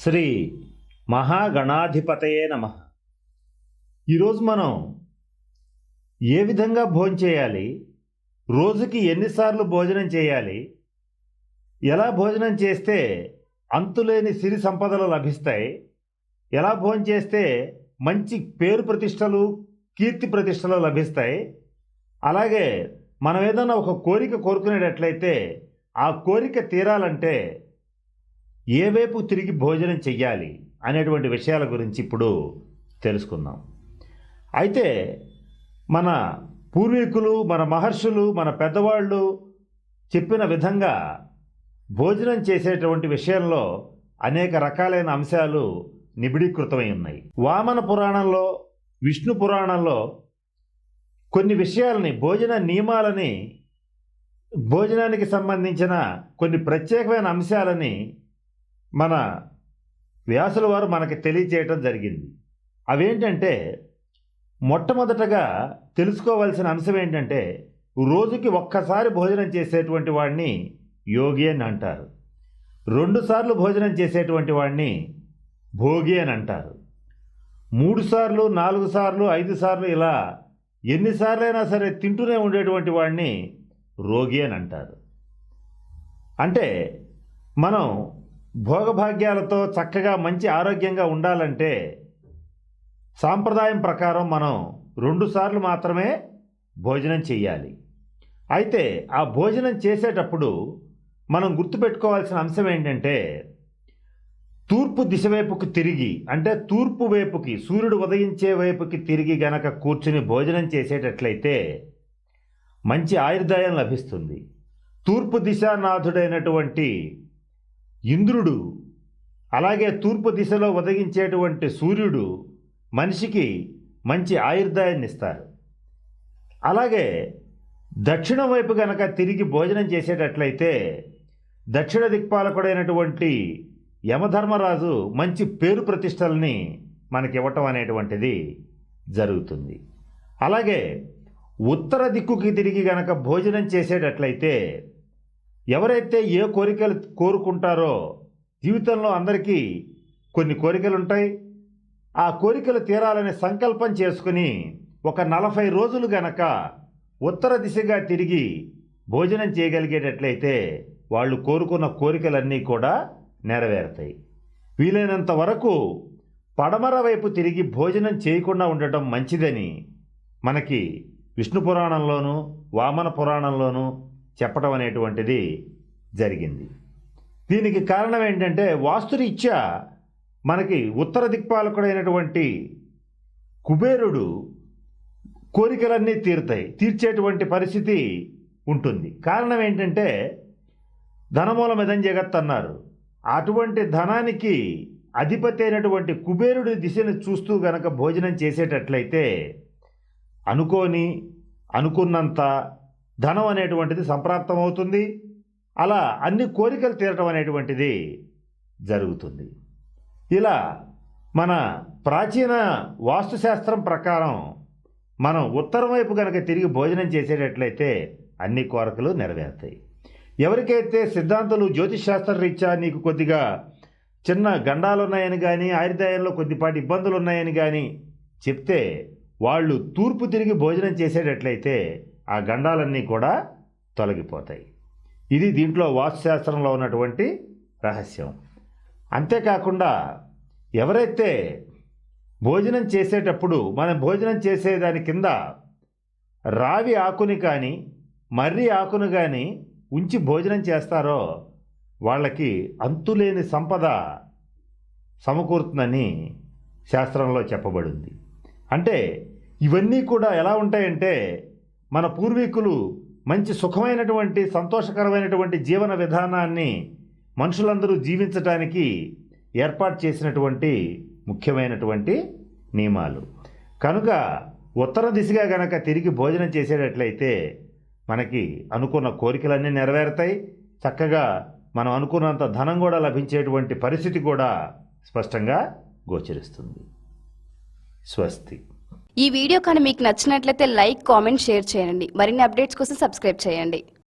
శ్రీ మహాగణాధిపతయే నమః. ఈరోజు మనం ఏ విధంగా భోజనం చేయాలి, రోజుకి ఎన్నిసార్లు భోజనం చేయాలి, ఎలా భోజనం చేస్తే అంతులేని సిరి సంపదలు లభిస్తాయి, ఎలా భోజనం చేస్తే మంచి పేరు ప్రతిష్టలు కీర్తి ప్రతిష్టలు లభిస్తాయి, అలాగే మనం ఏదైనా ఒక కోరిక కోరుకునేటట్లయితే ఆ కోరిక తీరాలంటే ఏ వైపు తిరిగి భోజనం చెయ్యాలి అనేటువంటి విషయాల గురించి ఇప్పుడు తెలుసుకుందాం. అయితే మన పూర్వీకులు, మన మహర్షులు, మన పెద్దవాళ్ళు చెప్పిన విధంగా భోజనం చేసేటువంటి విషయంలో అనేక రకాలైన అంశాలు నిబిడీకృతమై ఉన్నాయి. వామన పురాణంలో, విష్ణు పురాణంలో కొన్ని విషయాలని, భోజన నియమాలని, భోజనానికి సంబంధించిన కొన్ని ప్రత్యేకమైన అంశాలని మన వ్యాసుల వారు మనకి తెలియచేయటం జరిగింది. అవేంటంటే, మొట్టమొదటగా తెలుసుకోవాల్సిన అంశం ఏంటంటే, రోజుకి ఒక్కసారి భోజనం చేసేటువంటి వాడిని యోగి అని అంటారు. 2 సార్లు భోజనం చేసేటువంటి వాడిని భోగి అని అంటారు. 3 సార్లు, 4 సార్లు, 5 సార్లు ఇలా ఎన్నిసార్లైనా సరే తింటూనే ఉండేటువంటి వాడిని రోగి అని అంటారు. అంటే మనం భోగభాగ్యాలతో చక్కగా మంచి ఆరోగ్యంగా ఉండాలంటే సాంప్రదాయం ప్రకారం మనం 2 సార్లు మాత్రమే భోజనం చేయాలి. అయితే ఆ భోజనం చేసేటప్పుడు మనం గుర్తుపెట్టుకోవాల్సిన అంశం ఏంటంటే, తూర్పు దిశ వైపుకి తిరిగి, అంటే తూర్పు వైపుకి, సూర్యుడు ఉదయించే వైపుకి తిరిగి గనక కూర్చుని భోజనం చేసేటట్లయితే మంచి ఆయుర్దాయం లభిస్తుంది. తూర్పు దిశానాథుడైనటువంటి ఇంద్రుడు, అలాగే తూర్పు దిశలో ఉదయించేటువంటి సూర్యుడు మనిషికి మంచి ఆయుర్దాయాన్ని ఇస్తారు. అలాగే దక్షిణం వైపు గనక తిరిగి భోజనం చేసేటట్లయితే దక్షిణ దిక్పాలకుడైనటువంటి యమధర్మరాజు మంచి పేరు ప్రతిష్టల్ని మనకి ఇవ్వటం అనేటువంటిది జరుగుతుంది. అలాగే ఉత్తర దిక్కుకి తిరిగి గనక భోజనం చేసేటట్లయితే ఎవరైతే ఏ కోరికలు కోరుకుంటారో, జీవితంలో అందరికీ కొన్ని కోరికలు ఉంటాయి, ఆ కోరికలు తీరాలని సంకల్పం చేసుకుని ఒక 40 రోజులు గనక ఉత్తర దిశగా తిరిగి భోజనం చేయగలిగేటట్లయితే వాళ్ళు కోరుకున్న కోరికలన్నీ కూడా నెరవేరుతాయి. వీలైనంత వరకు పడమర వైపు తిరిగి భోజనం చేయకుండా ఉండటం మంచిదని మనకి విష్ణు పురాణంలోనూ వామన పురాణంలోనూ చెప్పడం అనేటువంటిది జరిగింది. దీనికి కారణం ఏంటంటే, వాస్తురీత్యా మనకి ఉత్తర దిక్పాలకుడైనటువంటి కుబేరుడు కోరికలన్నీ తీర్చేటువంటి పరిస్థితి ఉంటుంది. కారణం ఏంటంటే, ధనమూలమిదం జగత్ అన్నారు. అటువంటి ధనానికి అధిపతి అయినటువంటి కుబేరుడి దిశను చూస్తూ గనక భోజనం చేసేటట్లయితే అనుకున్నంత ధనం అనేటువంటిది సంప్రాప్తమవుతుంది. అలా అన్ని కోరికలు తీరటం అనేటువంటిది జరుగుతుంది. ఇలా మన ప్రాచీన వాస్తుశాస్త్రం ప్రకారం మనం ఉత్తరం వైపు కనుక తిరిగి భోజనం చేసేటట్లయితే అన్ని కోరికలు నెరవేరుతాయి. ఎవరికైతే సిద్ధాంతులు జ్యోతిష్ శాస్త్ర రీత్యా నీకు కొద్దిగా చిన్న గండాలు ఉన్నాయని కానీ, ఆయుర్దాయంలో కొద్దిపాటి ఇబ్బందులు ఉన్నాయని కానీ చెప్తే వాళ్ళు తూర్పు తిరిగి భోజనం చేసేటట్లయితే ఆ గండాలన్నీ కూడా తొలగిపోతాయి. ఇది దీంట్లో వాస్తుశాస్త్రంలో ఉన్నటువంటి రహస్యం. అంతేకాకుండా ఎవరైతే భోజనం చేసేటప్పుడు మనం భోజనం చేసేదాని కింద రావి ఆకుని కానీ, మర్రి ఆకును కానీ ఉంచి భోజనం చేస్తారో వాళ్ళకి అంతులేని సంపద సమకూరుతుందని శాస్త్రంలో చెప్పబడింది. అంటే ఇవన్నీ కూడా ఎలా ఉంటాయంటే, మన పూర్వీకులు మంచి సుఖమైనటువంటి, సంతోషకరమైనటువంటి జీవన విధానాన్ని మనుషులందరూ జీవించటానికి ఏర్పాటు చేసినటువంటి ముఖ్యమైనటువంటి నియమాలు. కనుక ఉత్తర దిశగా గనక తిరిగి భోజనం చేసేటట్లయితే మనకి అనుకున్న కోరికలన్నీ నెరవేరుతాయి. చక్కగా మనం అనుకున్నంత ధనం కూడా లభించేటువంటి పరిస్థితి కూడా స్పష్టంగా గోచరిస్తుంది. స్వస్తి. ఈ వీడియో కానీ మీకు నచ్చినట్లయితే లైక్, కామెంట్, షేర్ చేయండి. మరిన్ని అప్డేట్స్ కోసం సబ్స్క్రైబ్ చేయండి.